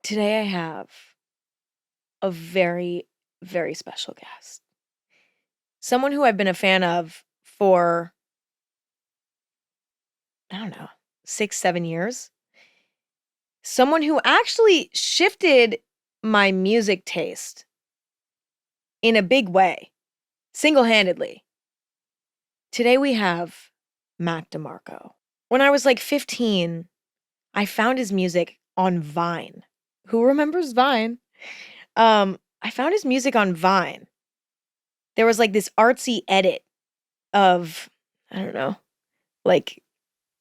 Today I have a very, very special guest. Someone who I've been a fan of for, I don't know, 6, 7 years. Someone who actually shifted my music taste in a big way, single-handedly. Today we have Mac DeMarco. When I was like 15, I found his music on Vine. Who remembers Vine? I found his music on Vine. There was like this artsy edit of, I don't know, like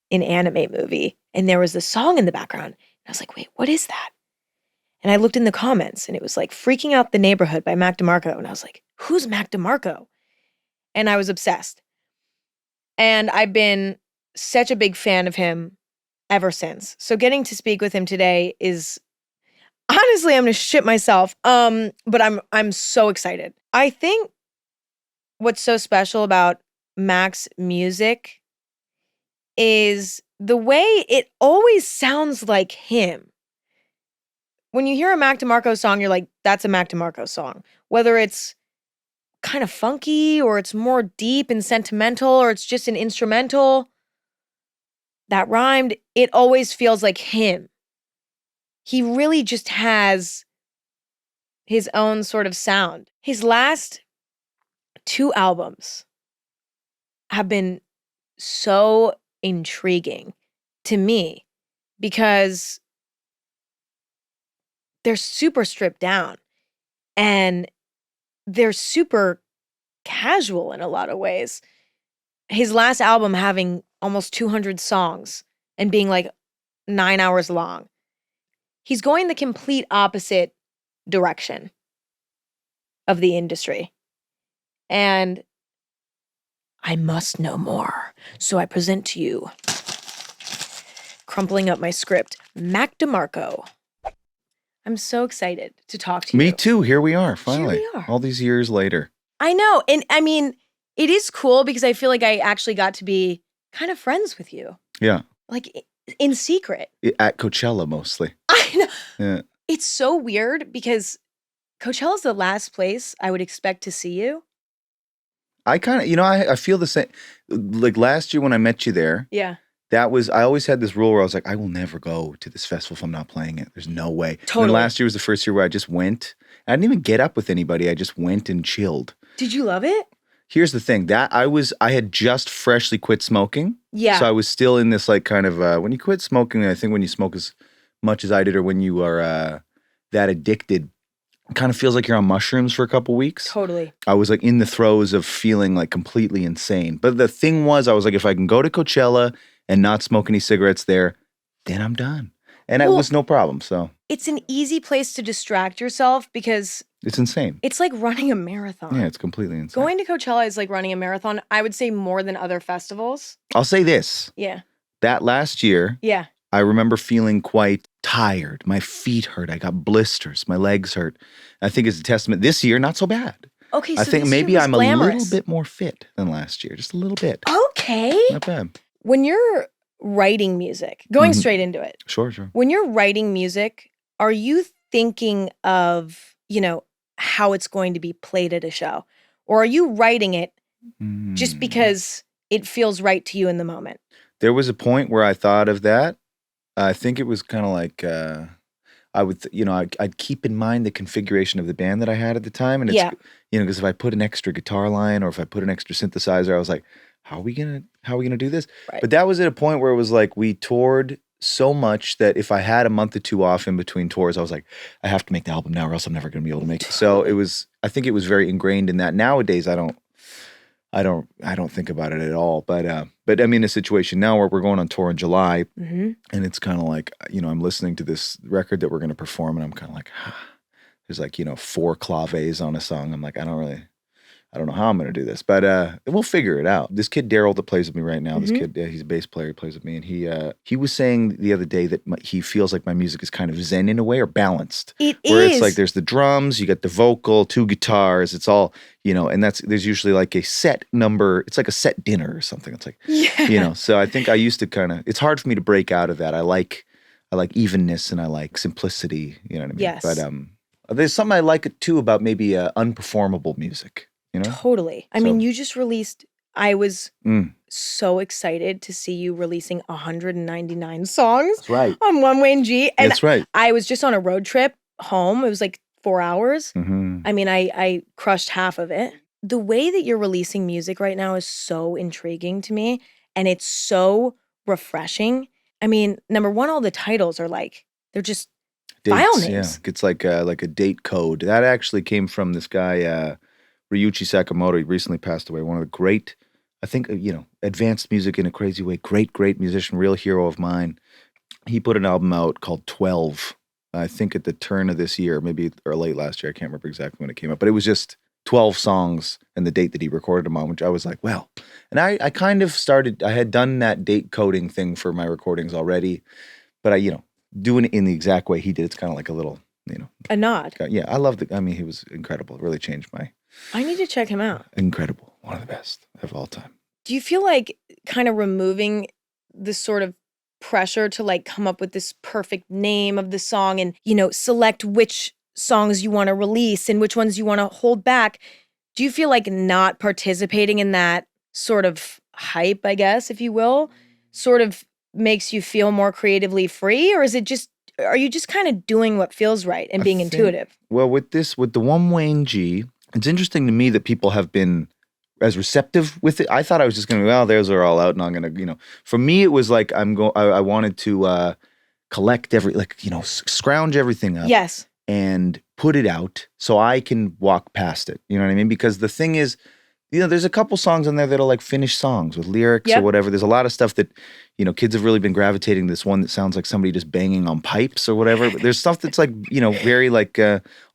an anime movie. And there was the song in the background. And I was like, wait, what is that? And I looked in the comments and it was like Freaking Out the Neighborhood by Mac DeMarco. And I was like, who's Mac DeMarco? And I was obsessed. And I've been such a big fan of him ever since. So getting to speak with him today is honestly, I'm gonna shit myself. But I'm so excited. I think what's so special about Mac's music is the way it always sounds like him. When you hear a Mac DeMarco song, you're like, that's a Mac DeMarco song. Whether it's kind of funky or it's more deep and sentimental or it's just an instrumental that rhymed, it always feels like him. He really just has his own sort of sound. His last 2 albums have been so intriguing to me because they're super stripped down and they're super casual in a lot of ways. His last album having almost 200 songs and being like 9 hours long. He's going the complete opposite direction of the industry. And I must know more. So I present to you, crumpling up my script, Mac DeMarco. I'm so excited to talk to you. Me too. Here we are, finally. Here we are. All these years later. I know. And I mean, it is cool because I feel like I actually got to be kind of friends with you. Yeah. Like in secret. At Coachella, mostly. I know. Yeah. It's so weird because Coachella's the last place I would expect to see you. I kind of, I feel the same. Like last year when I met you there. Yeah. I always had this rule where I was like, I will never go to this festival if I'm not playing it. There's no way. Totally. And last year was the first year where I just went. I didn't even get up with anybody. I just went and chilled. Did you love it? Here's the thing. I had just freshly quit smoking. Yeah. So I was still in this like kind of, when you quit smoking, I think when you smoke as much as I did or when you are that addicted, it kind of feels like you're on mushrooms for a couple weeks. Totally. I was like in the throes of feeling like completely insane. But the thing was, I was like, if I can go to Coachella and not smoke any cigarettes there, then I'm done. And it was no problem, so. It's an easy place to distract yourself because it's insane. It's like running a marathon. Yeah, it's completely insane. Going to Coachella is like running a marathon, I would say more than other festivals. I'll say this. Yeah. That last year, yeah, I remember feeling quite tired. My feet hurt. I got blisters. My legs hurt. I think it's a testament. This year, not so bad. Okay, so I think this maybe year was I'm glamorous. a little bit more fit than last year. Just a little bit. Okay. Not bad. When you're writing music, going straight into it. Sure. When you're writing music, are you thinking of, how it's going to be played at a show? Or are you writing it just because it feels right to you in the moment? There was a point where I thought of that. I think it was kind of like I would, I'd keep in mind the configuration of the band that I had at the time, and it's, because if I put an extra guitar line or if I put an extra synthesizer, I was like, how are we gonna do this? Right. But that was at a point where it was like we toured so much that if I had a month or two off in between tours, I was like, I have to make the album now, or else I'm never gonna be able to make it. So I think it was very ingrained in that. Nowadays, I don't think about it at all. But I mean, a situation now where we're going on tour in July, and it's kind of like, I'm listening to this record that we're going to perform, and I'm kind of like, there's like, 4 claves on a song. I'm like, I don't know how I'm going to do this, but we'll figure it out. This kid Daryl that plays with me right now, this kid, he's a bass player, he plays with me, and he was saying the other day that he feels like my music is kind of zen in a way, or balanced. Where it's like there's the drums, you got the vocal, 2 guitars, it's all, and there's usually like a set number, it's like a set dinner or something. It's like, so I think I used to it's hard for me to break out of that. I like I like evenness and I like simplicity. You know what I mean? Yes. But there's something I like too about maybe unperformable music. You know? Totally. I So- mean, you just released, I was Mm. so excited to see you releasing 199 songs That's right. on One Way and G. And That's right. I was just on a road trip home. It was like 4 hours. Mhm. I mean, I crushed half of it. The way that you're releasing music right now is so intriguing to me, and it's so refreshing. I mean, number one, all the titles are like, they're just file Dates, names. yeah. It's like a date code. That actually came from this guy, Ryuichi Sakamoto. He recently passed away. One of the great, I think, advanced music in a crazy way. Great musician, real hero of mine. He put an album out called 12, I think at the turn of this year, maybe or late last year. I can't remember exactly when it came out, but it was just 12 songs and the date that he recorded them on, which I was like, well. And I kind of started, I had done that date coding thing for my recordings already, but doing it in the exact way he did, it's kind of like a little, A nod. yeah, I loved it. I mean, he was incredible. It really changed my, I need to check him out. incredible. One of the best of all time. Do you feel like kind of removing this sort of pressure to like come up with this perfect name of the song and, select which songs you want to release and which ones you want to hold back? Do you feel like not participating in that sort of hype, I guess, if you will, sort of makes you feel more creatively free? Or is it just, are you just kind of doing what feels right and being intuitive? Well, with the One Wayne G, it's interesting to me that people have been as receptive with it. I thought I was just going to, well, theirs are all out and I'm going to, for me, it was like I wanted to collect scrounge everything up. Yes. And put it out so I can walk past it. You know what I mean? Because the thing is, there's a couple songs on there that are like finished songs with lyrics or whatever. There's a lot of stuff that, kids have really been gravitating to this one that sounds like somebody just banging on pipes or whatever. But there's stuff that's like, very like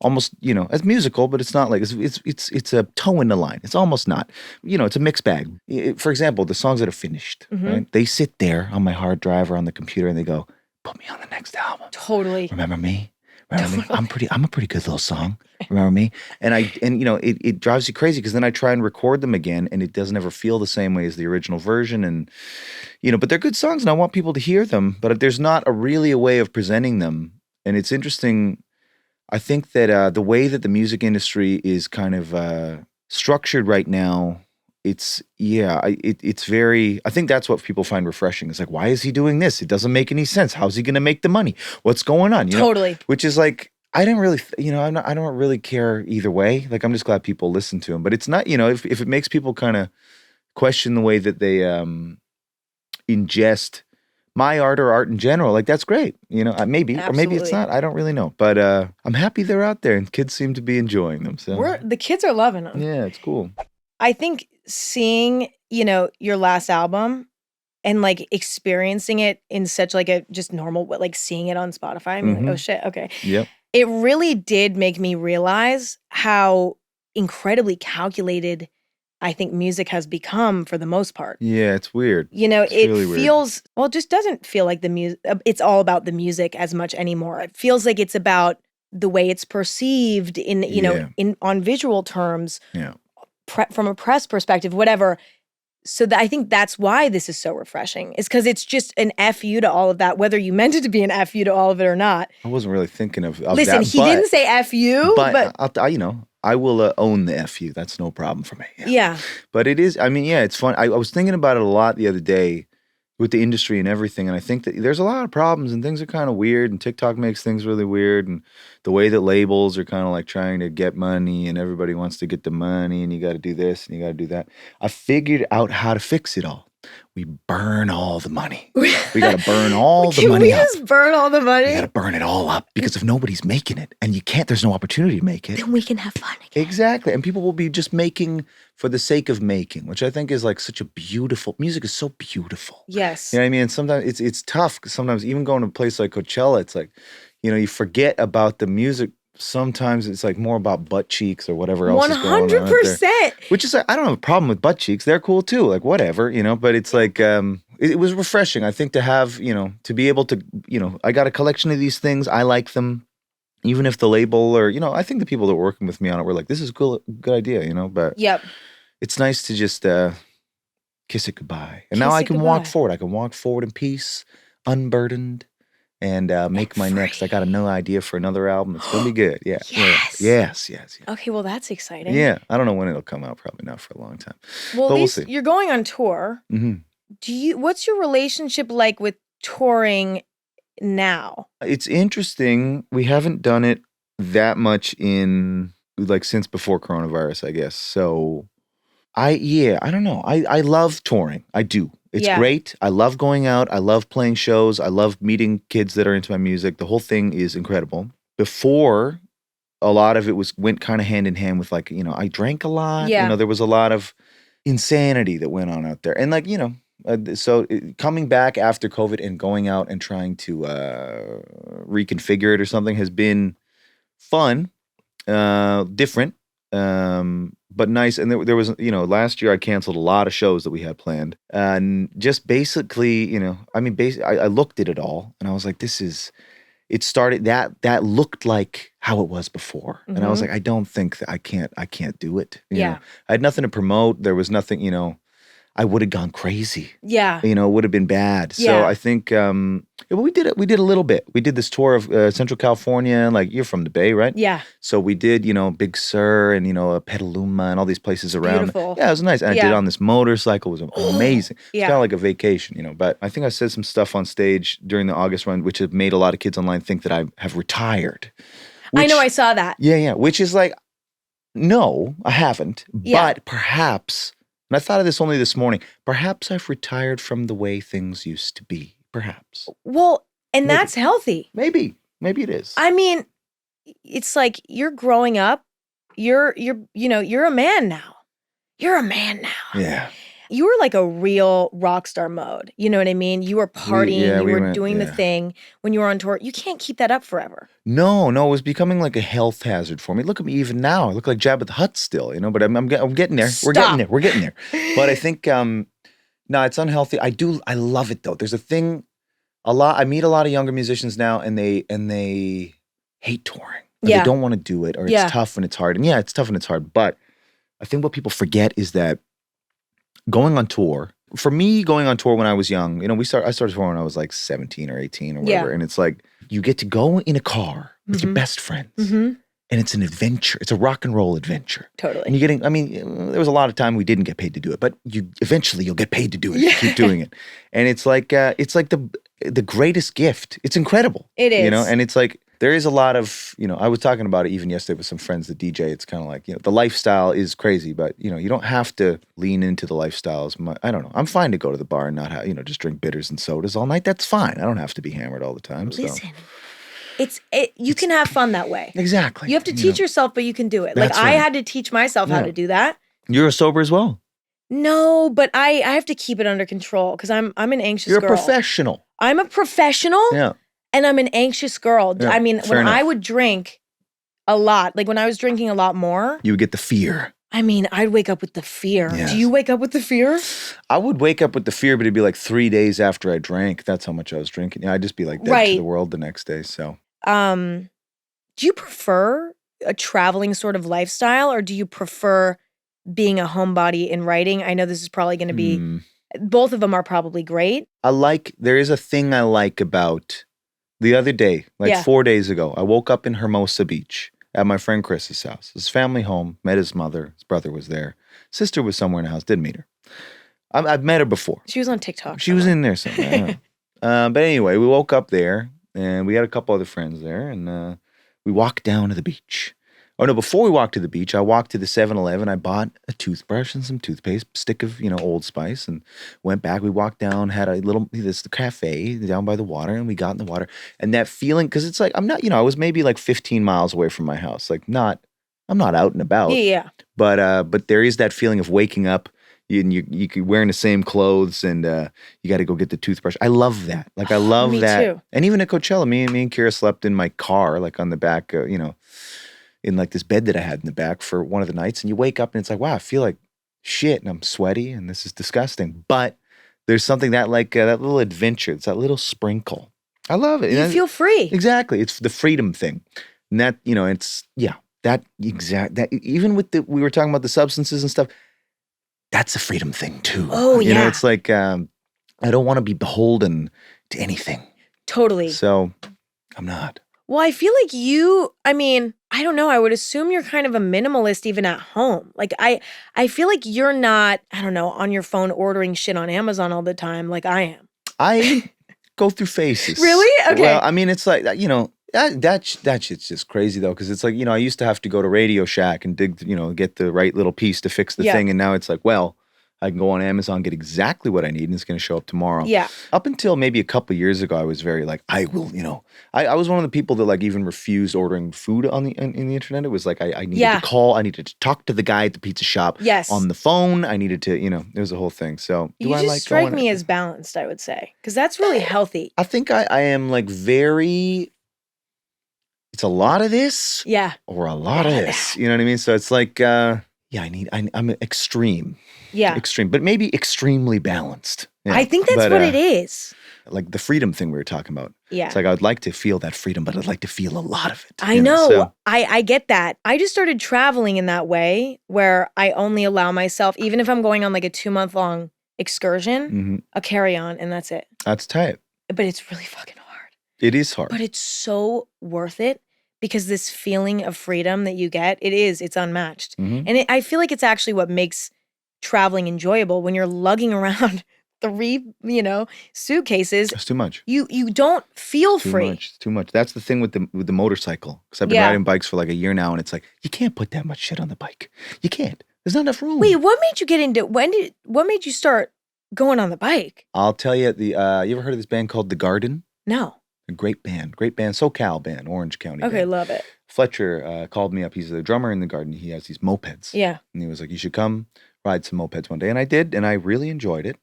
almost, it's musical, but it's not like, it's a toe in the line. It's almost not. It's a mixed bag. For example, the songs that are finished, right? They sit there on my hard drive or on the computer and they go, put me on the next album. Totally. Remember me? Remember me? I'm a pretty good little song. Remember me? And it drives you crazy because then I try and record them again and it doesn't ever feel the same way as the original version. And, but they're good songs and I want people to hear them, but there's not really a way of presenting them. And it's interesting. I think that the way that the music industry is kind of structured right now, it's very, I think that's what people find refreshing. It's like, why is he doing this? It doesn't make any sense. How's he going to make the money? What's going on? Totally. Which is like, I didn't really, I don't really care either way. Like, I'm just glad people listen to him, but it's not, if it makes people kind of question the way that they ingest my art or art in general, like that's great. Maybe, Absolutely. or maybe it's not. I don't really know, but I'm happy they're out there and kids seem to be enjoying them. So The kids are loving them. yeah, it's cool. I think seeing, your last album and like experiencing it in such like a just normal, like seeing it on Spotify, I mean, like, oh shit, okay. Yep. It really did make me realize how incredibly calculated I think music has become for the most part. Yeah, it's weird. It really weird. feels, well, it just doesn't feel like the music, it's all about the music as much anymore. It feels like it's about the way it's perceived in, on visual terms. Yeah. From a press perspective, whatever. So I think that's why this is so refreshing, is because it's just an FU to all of that, whether you meant it to be an FU to all of it or not. I wasn't really thinking of Listen, that. he didn't say FU, but I will own the FU. That's no problem for me. Yeah. But it is, it's fun. I was thinking about it a lot the other day with the industry and everything. And I think that there's a lot of problems and things are kind of weird and TikTok makes things really weird. And the way that labels are kind of like trying to get money and everybody wants to get the money and you got to do this and you got to do that. I figured out how to fix it all. We burn all the money. We got to burn all the money up. Can we just burn all the money? We got to burn it all up because if nobody's making it and there's no opportunity to make it. Then we can have fun again. Exactly. And people will be just making for the sake of making, which I think is like such a beautiful, music is so beautiful. Yes. You know what I mean? And sometimes it's tough. Sometimes even going to a place like Coachella, it's like, you forget about the music. Sometimes it's like more about butt cheeks or whatever else is going on. 100%. Which is, I don't have a problem with butt cheeks. They're cool too. Like whatever, but it's like, it was refreshing. I think to have, to be able to, I got a collection of these things. I like them. Even if the label or, I think the people that were working with me on it were like, this is a cool, good idea, but yep. It's nice to just kiss it goodbye. And now I can walk forward. I can walk forward in peace, unburdened. and make my next. I got a new idea for another album. It's gonna be good. Yeah. Yes. Yes. Okay, well, that's exciting. Yeah. I don't know when it'll come out. Probably not for a long time. Well, But at we'll least see. you're going on tour. What's your relationship like with touring now? It's interesting. We haven't done it that much in like since before coronavirus, I guess. So I don't know. I love touring. I do. It's great. I love going out. I love playing shows. I love meeting kids that are into my music. The whole thing is incredible. Before, a lot of it went kind of hand in hand with like, I drank a lot. Yeah. There was a lot of insanity that went on out there. And like, coming back after COVID and going out and trying to reconfigure it or something has been fun, different, but nice. And there was, last year I canceled a lot of shows that we had planned, and just basically, I looked at it all and I was like, it started that looked like how it was before. And I was like, I don't think that I can't do it. You know? I had nothing to promote. There was nothing, I would have gone crazy. Yeah. It would have been bad. So Yeah. I think we did it. We did a little bit. We did this tour of Central California. Like, you're from the Bay, right? Yeah. So we did, Big Sur and, Petaluma and all these places around. Beautiful. Yeah, it was nice. And I did it on this motorcycle. It was amazing. It's Yeah. kind of like a vacation, But I think I said some stuff on stage during the August run, which have made a lot of kids online think that I have retired. I know, I saw that. Yeah. Which is like, no, I haven't. Yeah. But perhaps... And I thought of this only this morning. Perhaps I've retired from the way things used to be. Perhaps. Well, and Maybe. that's healthy. Maybe it is. I mean, it's like you're growing up. You're a man now. You're a man now. Yeah. You were like a real Rockstar mode. You know what I mean? You were partying. You were doing the thing when you were on tour. You can't keep that up forever. No, it was becoming like a health hazard for me. Look at me even now. I look like Jabba the Hutt still, but I'm getting there. Stop. We're getting there. But I think, no, it's unhealthy. I love it though. There's a thing, I meet a lot of younger musicians now and they hate touring. They don't want to do it, or it's tough and it's hard. And it's tough and it's hard. But I think what people forget is that going on tour, for me, going on tour when I was young, I started touring when I was like 17 or 18 or whatever. Yeah. And it's like, you get to go in a car with your best friends. And it's an adventure. It's a rock and roll adventure. Totally. And there was a lot of time we didn't get paid to do it, but eventually you'll get paid to do it. You keep doing it. And it's like the greatest gift. It's incredible. It is. And it's like, there is a lot of, I was talking about it even yesterday with some friends that DJ. It's kind of like, the lifestyle is crazy, but, you don't have to lean into the lifestyle as much. I don't know. I'm fine to go to the bar and not have, just drink bitters and sodas all night. That's fine. I don't have to be hammered all the time. Listen, you can have fun that way. Exactly. You have to teach yourself, but you can do it. That's I right. had to teach myself how to do that. You're sober as well. No, but I have to keep it under control because I'm an anxious girl. You're a professional. I'm a professional. Yeah. And I'm an anxious girl. Yeah, I mean, fair when enough. I would drink a lot, like when I was drinking a lot more, You would get the fear. I mean, I'd wake up with the fear. Yes. Do you wake up with the fear? I would wake up with the fear, but it'd be like 3 days after I drank. That's how much I was drinking. I'd just be like dead to the world the next day. So, do you prefer a traveling sort of lifestyle, or do you prefer being a homebody and writing? I know this is probably going to be, both of them are probably great. there is a thing I like about the other day, 4 days ago, I woke up in Hermosa Beach at my friend Chris's house. His family home, met his mother, his brother was there. Sister was somewhere in the house, didn't meet her. I've met her before. She was on TikTok. She was in there somewhere. I don't know. But anyway, we woke up there and we had a couple other friends there and we walked down to the beach. Oh no, before we walked to the beach, I walked to the 7-Eleven. I bought a toothbrush and some toothpaste, stick of, Old Spice, and went back. We walked down, had the cafe down by the water, and we got in the water. And that feeling, because it's like, I'm not, I was maybe like 15 miles away from my house. Like I'm not out and about. Yeah. But there is that feeling of waking up and you wearing the same clothes and you got to go get the toothbrush. I love that. Like I love Me that. too. And even at Coachella, me and Kira slept in my car, like on the back, in like this bed that I had in the back for one of the nights. And you wake up and it's like, wow, I feel like shit and I'm sweaty and this is disgusting. But there's something that like that little adventure. It's that little sprinkle. I love it. You feel free. Exactly. It's the freedom thing. And that, it's, that even with we were talking about the substances and stuff, that's a freedom thing too. Oh, yeah. It's like, I don't want to be beholden to anything. Totally. So I'm not. Well, I feel like I don't know, I would assume you're kind of a minimalist even at home. Like I feel like you're not, I don't know, on your phone ordering shit on Amazon all the time like I am. I go through phases. Really? Okay. Well, I mean, it's like, that shit's just crazy though, because it's like, I used to have to go to Radio Shack and dig, get the right little piece to fix the Yeah. thing. And now it's like, well, I can go on Amazon, get exactly what I need, and it's going to show up tomorrow. Yeah. Up until maybe a couple years ago, I was very like, I will, I was one of the people that like even refused ordering food on in the internet. It was like I needed to call, I needed to talk to the guy at the pizza shop on the phone. I needed to, it was a whole thing. So you just strike me as balanced, I would say, because that's really healthy. I think I am like very. It's a lot of this, or a lot of this. You know what I mean? So it's like, I'm extreme. Yeah. Extreme, but maybe extremely balanced. Yeah. I think that's what it is. Like the freedom thing we were talking about. Yeah. It's like I would like to feel that freedom, but I'd like to feel a lot of it. I know. So. I get that. I just started traveling in that way where I only allow myself, even if I'm going on like a 2-month-long excursion, a carry-on, and that's it. That's tight. But it's really fucking hard. It is hard. But it's so worth it. Because this feeling of freedom that you get, it's unmatched. And I feel like it's actually what makes traveling enjoyable when you're lugging around 3, suitcases. That's too much. You don't feel free. It's too much. That's the thing with the motorcycle. Because I've been riding bikes for like a year now, and it's like, you can't put that much shit on the bike. You can't. There's not enough room. Wait, what made you get into, what made you start going on the bike? I'll tell you, you ever heard of this band called The Garden? No. A great band, SoCal band, Orange County. Okay, band. Love it. Fletcher called me up. He's the drummer in The Garden. He has these mopeds. Yeah. And he was like, you should come ride some mopeds one day. And I did, and I really enjoyed it.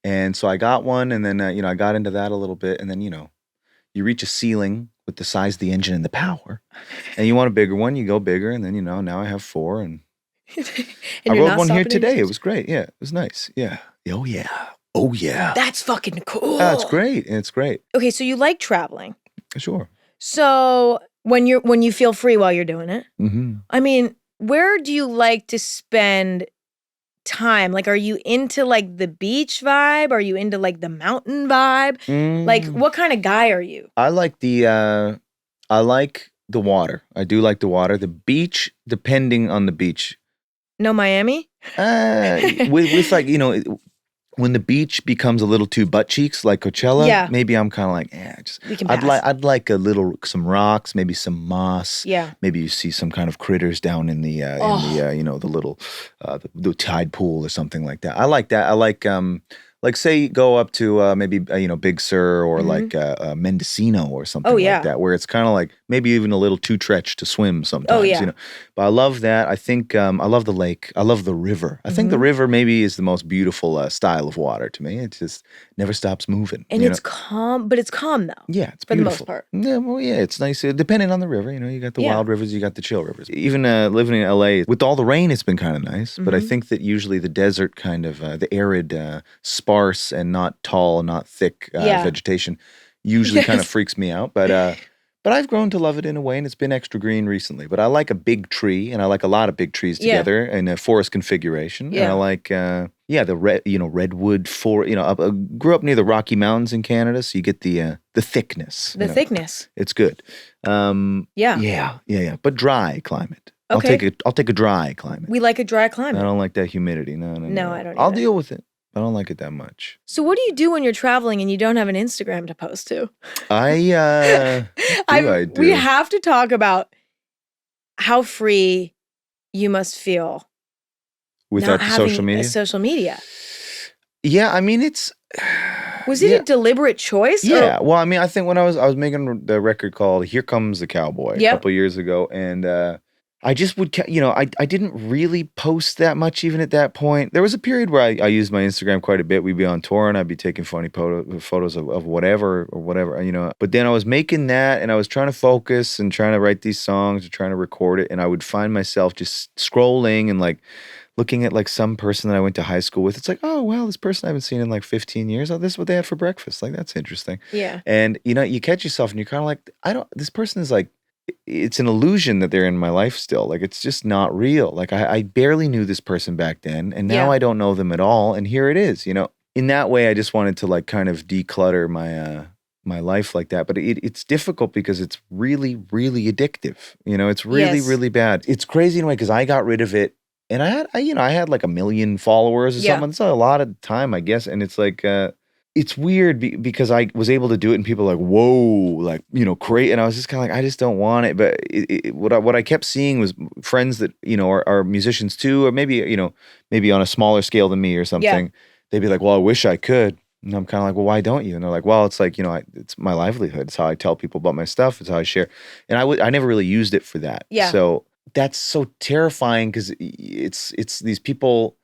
And so I got one, and then, I got into that a little bit. And then, you reach a ceiling with the size of the engine and the power. And you want a bigger one, you go bigger. And then, now I have 4. And, I rode one here today. It was great. Yeah, it was nice. Yeah. Oh, yeah. Oh, yeah. That's fucking cool. That's great. It's great. Okay, so you like traveling. Sure. So when you feel free while you're doing it, I mean, where do you like to spend time? Like, are you into like the beach vibe? Are you into like the mountain vibe? Like, what kind of guy are you? I like the water. I do like the water. The beach, depending on the beach. No Miami? With like, when the beach becomes a little too butt cheeks, like Coachella, maybe I'm kind of like, I'd like some rocks, maybe some moss. Yeah. Maybe you see some kind of critters down in the the little the tide pool or something like that. I like that. I like say go up to maybe Big Sur or like Mendocino or something like that, where it's kind of like maybe even a little too treacherous to swim sometimes. But I love that. I think I love the lake. I love the river. I think the river maybe is the most beautiful style of water to me. It just never stops moving. And it's calm, but it's calm though. Yeah, it's for beautiful. the most part. Yeah, well, yeah, it's nice. Depending on the river, you got the wild rivers, you got the chill rivers. Even living in LA, with all the rain, it's been kind of nice. But I think that usually the desert kind of, the arid, sparse and not tall, not thick vegetation usually kind of freaks me out. But I've grown to love it in a way, and it's been extra green recently. But I like a big tree, and I like a lot of big trees together in a forest configuration. Yeah. And I like, the redwood forest. I grew up near the Rocky Mountains in Canada, so you get the thickness. The thickness. It's good. Yeah. But dry climate. Okay. I'll take a dry climate. We like a dry climate. I don't like that humidity. No, I don't I'll either. deal with it. I don't like it that much. So what do you do when you're traveling and you don't have an Instagram to post to? I do. We have to talk about how free you must feel without the social media. Social media. Yeah, I mean it's. Was it a deliberate choice? Yeah. Well, I mean, I think when I was making the record called "Here Comes the Cowboy" a couple years ago, and I just would, I didn't really post that much even at that point. There was a period where I used my Instagram quite a bit. We'd be on tour and I'd be taking funny photos of whatever or whatever, But then I was making that and I was trying to focus and trying to write these songs and trying to record it. And I would find myself just scrolling and like looking at like some person that I went to high school with. It's like, oh, well, this person I haven't seen in like 15 years. Oh, this is what they had for breakfast. Like, that's interesting. Yeah. And, you catch yourself and you're kind of like, this person is like, it's an illusion that they're in my life still. Like, it's just not real. Like, I barely knew this person back then, and now I don't know them at all. And here it is, In that way, I just wanted to like kind of declutter my life like that. But it's difficult because it's really, really addictive. It's really, Yes. really bad. It's crazy in a way because I got rid of it, and I had like 1 million followers or Yeah. something. It's not a lot of time, I guess. And it's like, it's weird because I was able to do it, and people are like, whoa, like, great. And I was just kind of like, I just don't want it. But what I kept seeing was friends that, are musicians too, or maybe on a smaller scale than me or something. They'd be like, well, I wish I could. And I'm kind of like, well, why don't you? And they're like, well, it's like, it's my livelihood. It's how I tell people about my stuff. It's how I share. And I never really used it for that. Yeah. So that's so terrifying because it's these people,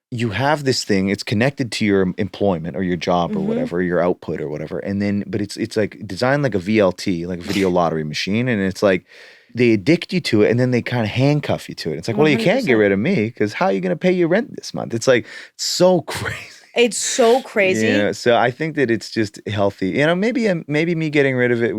you have this thing, it's connected to your employment or your job or whatever, your output or whatever. And then, but it's like designed like a VLT, like a video lottery machine. And it's like, they addict you to it and then they kind of handcuff you to it. It's like, well, you can't get 100%. rid of me because how are you going to pay your rent this month? It's like, so crazy. It's so crazy. So I think that it's just healthy. Maybe me getting rid of it,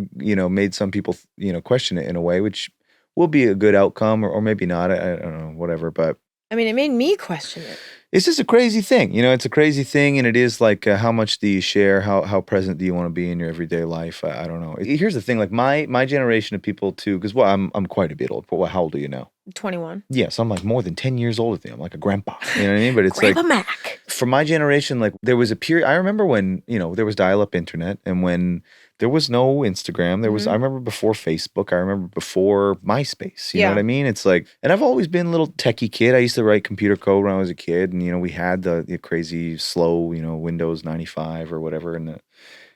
made some people, question it in a way, which will be a good outcome or maybe not. I don't know, whatever. But I mean, it made me question it. it's just a crazy thing. It's a crazy thing. And it is like, how much do you share? How present do you want to be in your everyday life? I don't know. Here's the thing, like my generation of people too, because I'm quite a bit old. But how old are you now? 21. Yeah, so I'm like more than 10 years older than you. I'm like a grandpa. You know what I mean? But it's Grandpa like, Mac. for my generation, like there was a period, I remember when, there was dial-up internet and when there was no Instagram, I remember before Facebook, I remember before MySpace, you know what I mean? It's like, and I've always been a little techie kid. I used to write computer code when I was a kid and, we had the crazy slow, Windows 95 or whatever.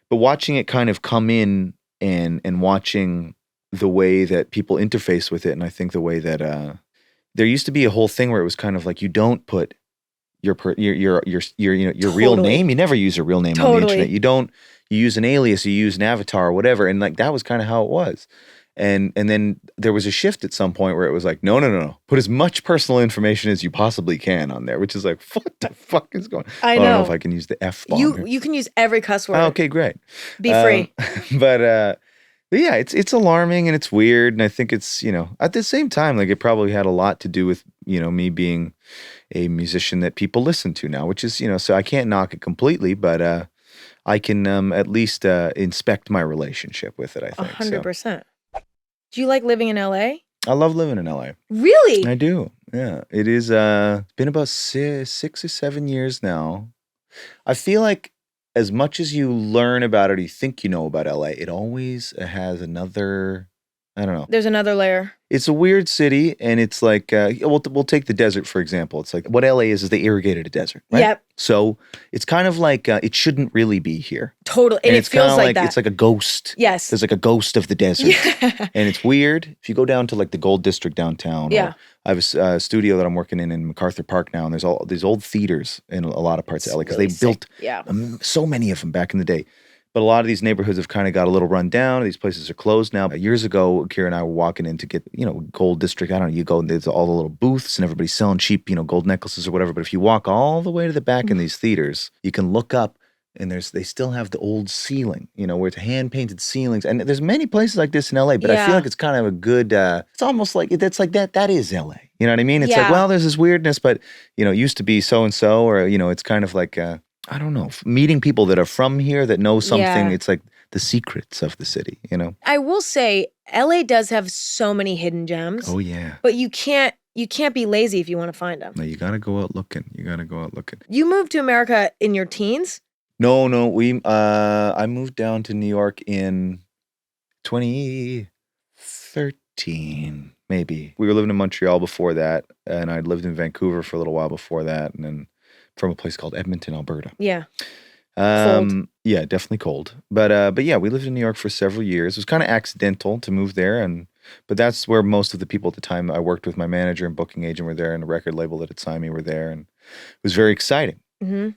But watching it kind of come in and watching the way that people interface with it. And I think the way that, there used to be a whole thing where it was kind of like, you don't put your real name. You never use a real name on the internet. You use an alias, you use an avatar or whatever. And like, that was kind of how it was. And then there was a shift at some point where it was like, no. Put as much personal information as you possibly can on there, which is like, what the fuck is going on? I don't know know if I can use the F bomb. You can use every cuss word. Oh, okay, great. Be free. But yeah, it's alarming and it's weird. And I think it's, at the same time, like it probably had a lot to do with, me being a musician that people listen to now, which is, so I can't knock it completely, but I can at least inspect my relationship with it, I think. 100%. Do you like living in LA? I love living in LA. Really? I do. Yeah. It is been about 6 or 7 years now. I feel like as much as you learn about it or you think you know about LA, it always has another, I don't know. There's another layer. It's a weird city, and it's like, we'll take the desert, for example. It's like, what LA is they irrigated a desert, right? Yep. So it's kind of like, it shouldn't really be here. Totally. And it feels like that. It's like a ghost. Yes. There's like a ghost of the desert. Yeah. And it's weird. If you go down to like the Gold District downtown, or I have a studio that I'm working in MacArthur Park now, and there's all these old theaters in a lot of parts of LA because they built so many of them back in the day. But a lot of these neighborhoods have kind of got a little run down. These places are closed now. Years ago, Kira and I were walking in to get, Gold District. I don't know, you go and there's all the little booths and everybody's selling cheap, gold necklaces or whatever. But if you walk all the way to the back in these theaters, you can look up and they still have the old ceiling, where it's hand-painted ceilings. And there's many places like this in LA, but I feel like it's kind of a good, it's almost like, that is LA. You know what I mean? It's like, well, there's this weirdness, but, it used to be so-and-so, or, it's kind of like, I don't know, meeting people that are from here that know something. Yeah. It's like the secrets of the city, I will say LA does have so many hidden gems. Oh yeah. But you can't be lazy if you want to find them. No, you got to go out looking. You moved to America in your teens? No, I moved down to New York in 2013, maybe. We were living in Montreal before that, and I'd lived in Vancouver for a little while before that, and then from a place called Edmonton, Alberta. Yeah. Cold. Yeah, definitely cold. But yeah, we lived in New York for several years. It was kind of accidental to move there, but that's where most of the people at the time I worked with, my manager and booking agent, were there, and the record label that had signed me were there, and it was very exciting. Mm-hmm.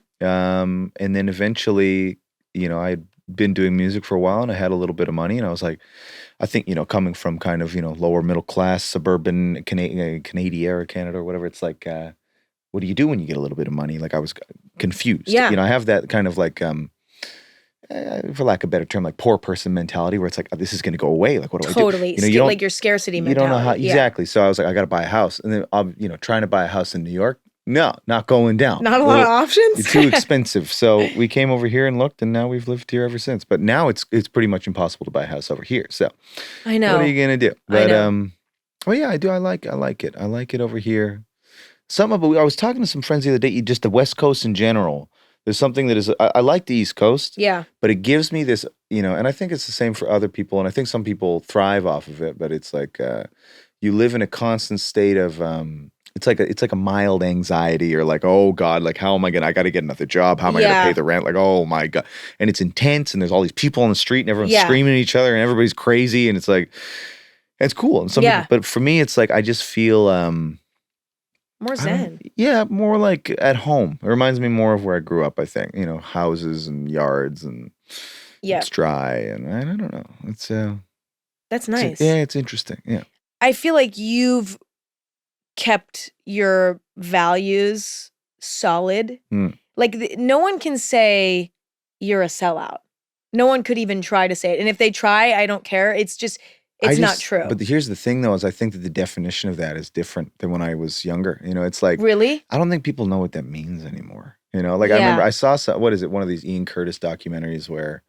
And then eventually, I'd been doing music for a while, and I had a little bit of money, and I was like, I think, coming from kind of, lower middle class, suburban Canada or Canada or whatever, it's like, what do you do when you get a little bit of money? Like I was confused. Yeah. I have that kind of like, for lack of a better term, like poor person mentality where it's like, oh, this is going to go away. Like, what do I do? Totally. You like your scarcity mentality. You don't know how, exactly. So I was like, I got to buy a house. And then, trying to buy a house in New York, No, not going down. Not a lot of options? It's too expensive. So we came over here and looked, and now we've lived here ever since. But now it's pretty much impossible to buy a house over here. So I know. what are you gonna do? I But know. oh yeah, I do. I like it. I like it over here. I was talking to some friends the other day. Just the West Coast in general. There's something that is. I like the East Coast. Yeah. But it gives me this, and I think it's the same for other people, and I think some people thrive off of it. But it's like you live in a constant state of. It's like a mild anxiety or like, oh God, like I got to get another job. How am I going to pay the rent? Like, oh my God. And it's intense and there's all these people on the street and everyone's screaming at each other and everybody's crazy. And it's like, it's cool. And some people, but for me, it's like, I just feel, more zen. More like at home. It reminds me more of where I grew up, I think, houses and yards and it's dry. And I don't know. That's nice. It's interesting. Yeah. I feel like you've kept your values solid. Like no one can say you're a sellout. No one could even try to say it. And if they try, I don't care. It's not true. But here's the thing though, is I think that the definition of that is different than when I was younger. It's like, really? I don't think people know what that means anymore. I remember I saw one of these Ian Curtis documentaries where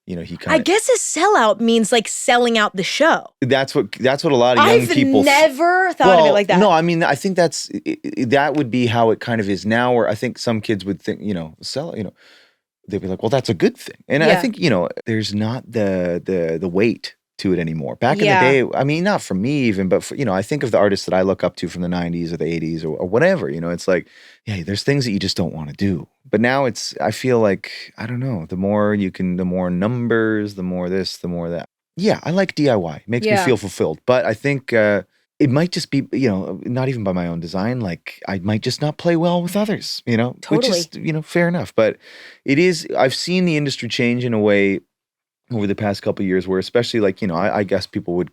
he kind of. I guess a sellout means like selling out the show. That's what a lot of young people. I've never thought of it like that. No, I mean, I think that would be how it kind of is now. Where I think some kids would think, sell. They'd be like, well, that's a good thing. And I think there's not the weight to it anymore. Back in the day, I mean, not for me even, but for, I think of the artists that I look up to from the 90s or the 80s or whatever. It's like, there's things that you just don't want to do. But now I feel like, I don't know, the more numbers, the more this, the more that. Yeah, I like DIY. It makes me feel fulfilled. But I think it might just be, not even by my own design. Like I might just not play well with others, Totally. Which is, fair enough. But I've seen the industry change in a way over the past couple of years where especially like, I guess people would,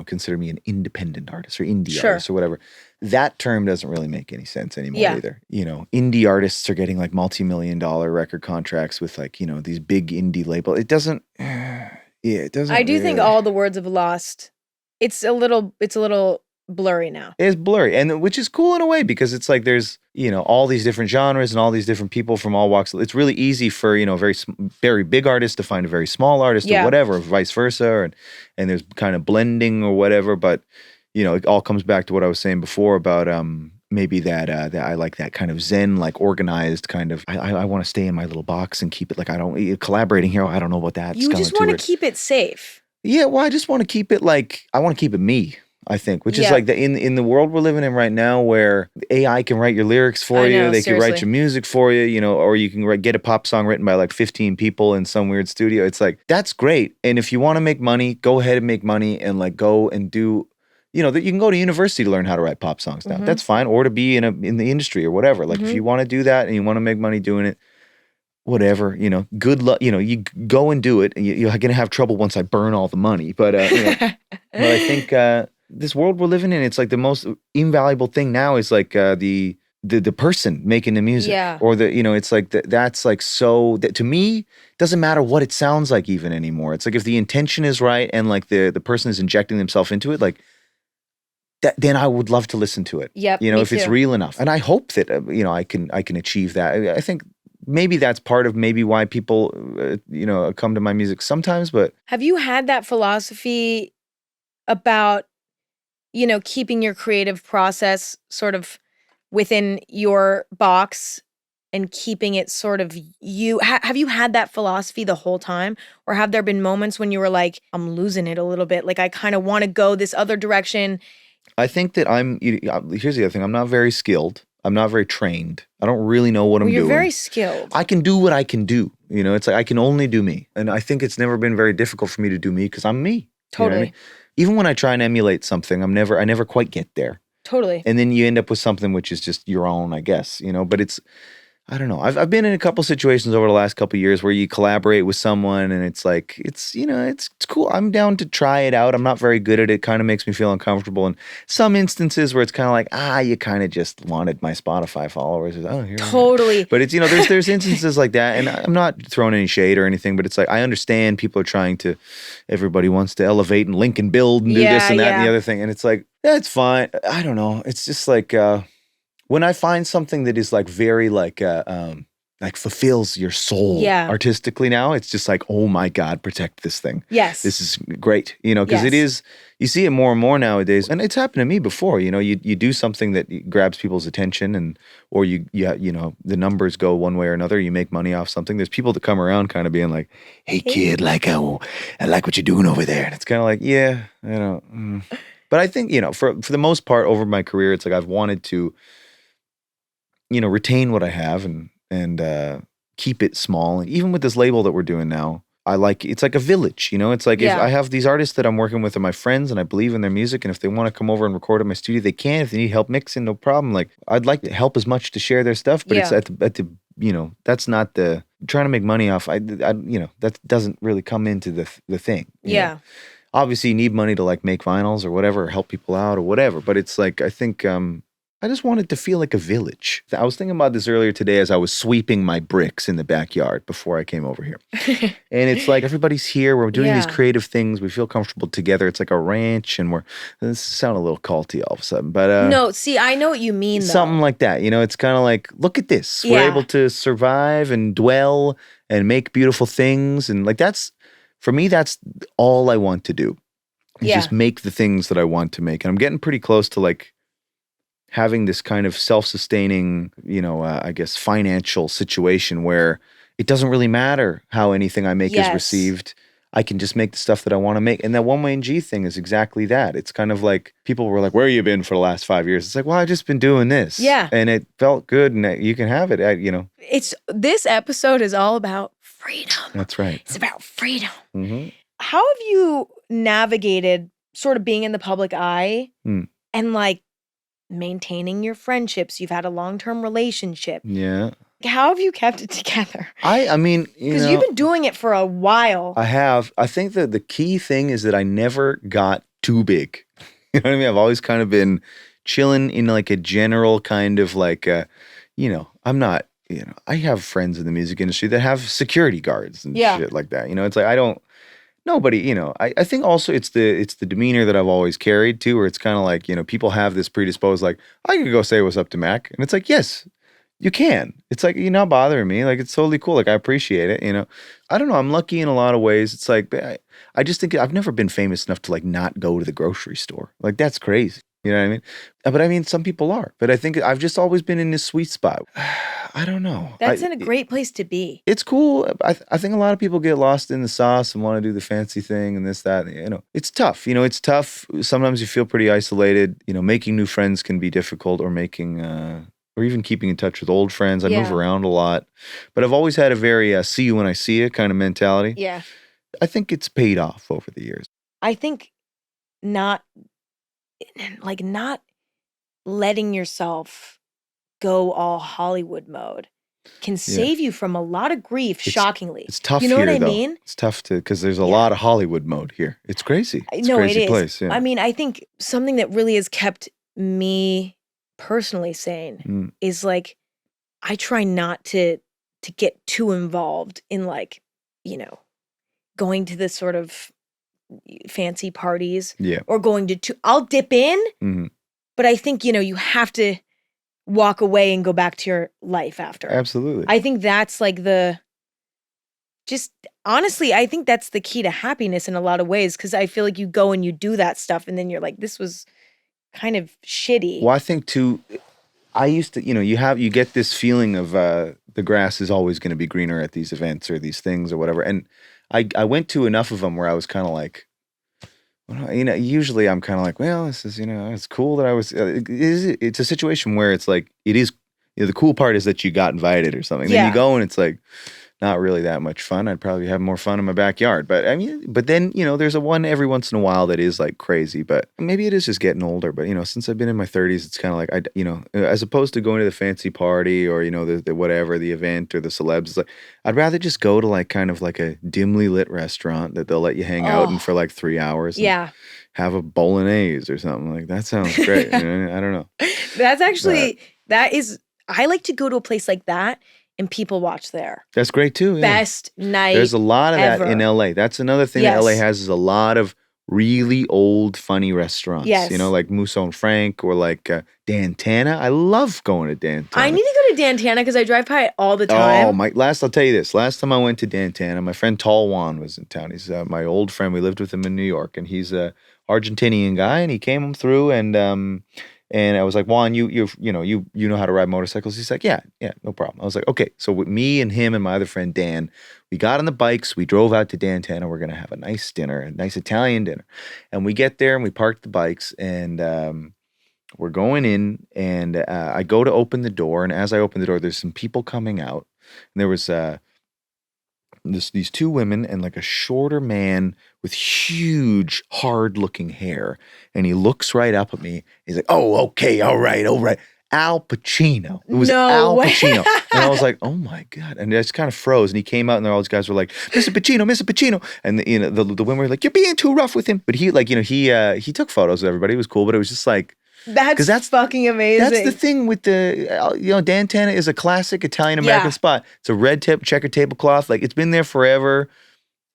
consider me an independent artist or indie artist or whatever. That term doesn't really make any sense anymore either. Indie artists are getting like multi-million-dollar record contracts with like, these big indie labels. It doesn't, it doesn't. I do think all the words have lost. It's a little blurry now. It's blurry, and which is cool in a way because it's like there's all these different genres and all these different people from all walks. It's really easy for very big artists to find a very small artist or whatever, or vice versa, and there's kind of blending or whatever. But it all comes back to what I was saying before about maybe that I like that kind of zen, like organized kind of. I want to stay in my little box and keep it like I don't collaborating here. I don't know about that. You just want to keep it safe. Yeah, well, I just want to keep it like I want to keep it me. I think, which is like in the world we're living in right now, where AI can write your lyrics for you, they can write your music for you, or you can get a pop song written by like 15 people in some weird studio. It's like that's great, and if you want to make money, go ahead and make money, and like go and do. That you can go to university to learn how to write pop songs now. That's fine, or to be in the industry or whatever. Like if you want to do that and you want to make money doing it. Whatever, good luck, you go and do it and you're going to have trouble once I burn all the money. But, but I think this world we're living in, it's like the most invaluable thing now is like the person making the music or it's like that's like so that to me doesn't matter what it sounds like even anymore. It's like if the intention is right and like the person is injecting themselves into it, like that, then I would love to listen to it. Yep, if it's real enough. And I hope that, I can achieve that. I think maybe that's part of maybe why people, come to my music sometimes, but. Have you had that philosophy about, keeping your creative process sort of within your box and keeping it sort of you? Have you had that philosophy the whole time? Or have there been moments when you were like, I'm losing it a little bit. Like I kind of want to go this other direction. I think that here's the other thing. I'm not very skilled. I'm not very trained. I don't really know what I'm doing. You're very skilled. I can do what I can do. It's like I can only do me. And I think it's never been very difficult for me to do me because I'm me. Totally. I mean? Even when I try and emulate something, I never quite get there. Totally. And then you end up with something which is just your own, I guess, but it's, I don't know. I've been in a couple situations over the last couple of years where you collaborate with someone and it's like, it's cool. I'm down to try it out. I'm not very good at it. Kind of makes me feel uncomfortable. And some instances where it's kind of like, you kind of just wanted my Spotify followers. Oh, here. Totally. But it's, there's instances like that. And I'm not throwing any shade or anything, but it's like, I understand people are trying to, everybody wants to elevate and link and build and do this and that and the other thing. And it's like, that's fine. I don't know. It's just like, when I find something that is like very like fulfills your soul Yeah. artistically now, it's just like, oh my God, protect this thing. Yes. This is great, because it Yes. is, you see it more and more nowadays. And it's happened to me before, you do something that grabs people's attention or the numbers go one way or another, you make money off something. There's people that come around kind of being like, hey kid, like, I like what you're doing over there. And it's kind of like, yeah, But I think, for the most part over my career, it's like I've wanted to, retain what I have and keep it small. And even with this label that we're doing now, it's like a village, It's like if Yeah. I have these artists that I'm working with are my friends and I believe in their music, and if they want to come over and record in my studio, they can. If they need help mixing, no problem. Like I'd like to help as much to share their stuff, but it's Yeah. at the that's not the trying to make money off. That doesn't really come into the thing. you know? Yeah. Obviously you need money to like make vinyls or whatever, or help people out or whatever. But it's like, I think, I just wanted to feel like a village. I was thinking about this earlier today as I was sweeping my bricks in the backyard before I came over here. And it's like everybody's here. We're doing these Yeah. creative things. We feel comfortable together. It's like a ranch, and this sound a little culty all of a sudden, but No, see, I know what you mean though. something like that. It's kind of like, look at this. We're Yeah. able to survive and dwell and make beautiful things, and like for me, that's all I want to do. Is Yeah. just make the things that I want to make, and I'm getting pretty close to like having this kind of self-sustaining, I guess, financial situation where it doesn't really matter how anything I make is Yes. received. I can just make the stuff that I want to make. And that One Way and G thing is exactly that. It's kind of like people were like, where have you been for the last 5 years? It's like, well, I've just been doing this. Yeah. And it felt good, and you can have it, This episode is all about freedom. That's right. It's about freedom. Mm-hmm. How have you navigated sort of being in the public eye and like maintaining your friendships? You've had a long-term relationship. Yeah. How have you kept it together? I mean, Because you've been doing it for a while. I have. I think that the key thing is that I never got too big. You know what I mean? I've always kind of been chilling in like a general kind of like, I'm not, I have friends in the music industry that have security guards and Yeah. shit like that. It's like, nobody, I think also it's the demeanor that I've always carried too, where it's kind of like, people have this predisposed, like, I can go say what's up to Mac. And it's like, yes, you can. It's like, you're not bothering me. Like, it's totally cool. Like, I appreciate it, I don't know. I'm lucky in a lot of ways. It's like, I just think I've never been famous enough to like not go to the grocery store. Like, that's crazy. You know what I mean? But I mean, some people are. But I think I've just always been in this sweet spot. I don't know. That's in a great place to be. It's cool. I think a lot of people get lost in the sauce and want to do the fancy thing and this, that. It's tough. It's tough. Sometimes you feel pretty isolated. Making new friends can be difficult, or or even keeping in touch with old friends. I move around a lot. But I've always had a very see you when I see you kind of mentality. Yeah. I think it's paid off over the years. I think not letting yourself go all Hollywood mode can save you from a lot of grief, shockingly. It's tough You know here, what I though. mean? It's tough because there's a lot of Hollywood mode here. It's crazy. It's No, a crazy it is. place. Yeah. I mean, I think something that really has kept me personally sane is like, I try not to get too involved in like, going to this sort of fancy parties or going to I'll dip in, but I think, you have to walk away and go back to your life after. Absolutely. I think that's like honestly, I think that's the key to happiness in a lot of ways, because I feel like you go and you do that stuff and then you're like, this was kind of shitty. Well, I think too, I used to, you get this feeling of the grass is always going to be greener at these events or these things or whatever. And I went to enough of them where I was kind of like, usually I'm kind of like, well, this is, it's cool that I was, it's a situation where it's like, it is, the cool part is that you got invited or something. Then you go and it's like, not really that much fun. I'd probably have more fun in my backyard. But I mean, but then, there's a one every once in a while that is like crazy, but maybe it is just getting older. But, since I've been in my 30s, it's kind of like, as opposed to going to the fancy party or, the whatever, the event or the celebs, it's like, I'd rather just go to like kind of like a dimly lit restaurant that they'll let you hang out in for like 3 hours. And have a bolognese or something. Like, that sounds great. I don't know. That's actually, I like to go to a place like that and people watch there. That's great too. Yeah. Best night There's a lot of ever. that in LA. That's another thing that LA has, is a lot of really old, funny restaurants. Yes. You know, like Musso and Frank or like Dantana. I love going to Dantana. I need to go to Dantana because I drive by it all the Oh, time. I'll tell you this. Last time I went to Dantana, my friend Tall Juan was in town. He's my old friend. We lived with him in New York, and he's a Argentinian guy, and he came through, and I was like, Juan, you know how to ride motorcycles? He's like, yeah, no problem. I was like, okay. So with me and him and my other friend Dan, we got on the bikes. We drove out to Dantana. We're gonna have a nice dinner, a nice Italian dinner, and we get there and we park the bikes and. We're going in, and I go to open the door, and as I open the door, there's some people coming out, and there was these two women and like a shorter man with huge, hard-looking hair, and he looks right up at me. He's like, "Oh, okay, all right." Al Pacino. It was No Al way. Pacino, and I was like, "Oh my god!" And I just kind of froze. And he came out, and all these guys were like, "Mr. Pacino," and the women were like, "You're being too rough with him." But he he took photos of everybody. It was cool, but it was just like. That's fucking amazing. That's the thing with Dantana is a classic Italian-American spot. It's a red checkered tablecloth. Like, it's been there forever.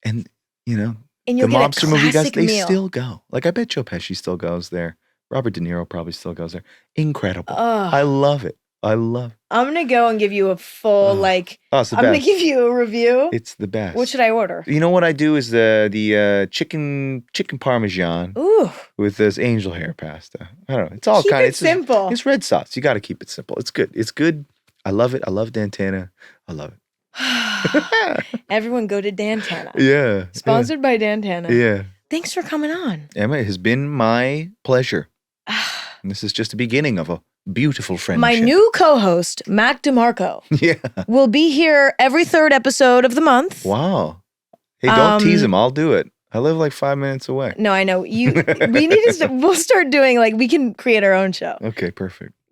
And, and the you'll get mobster a movie guys, classic they meal. still go. Like, I bet Joe Pesci still goes there. Robert De Niro probably still goes there. Incredible. Ugh. I love it. I'm going to go and give you a full, it's the I'm going to best. give you a review. It's the best. What should I order? You know what I do is the chicken parmesan. Ooh. With this angel hair pasta. I don't know. It's all kind of simple. It's red sauce. You got to keep it simple. It's good. It's good. I love it. I love Dantana. I love it. Everyone go to Dantana. Yeah. Sponsored by Dantana. Yeah. Thanks for coming on. Emma, it has been my pleasure. And this is just the beginning of a beautiful friendship. My new co-host, Mac DeMarco, will be here every third episode of the month. Wow. Hey, don't tease him. I'll do it. I live like 5 minutes away. No, I know. We need to we'll start doing we can create our own show. Okay, perfect.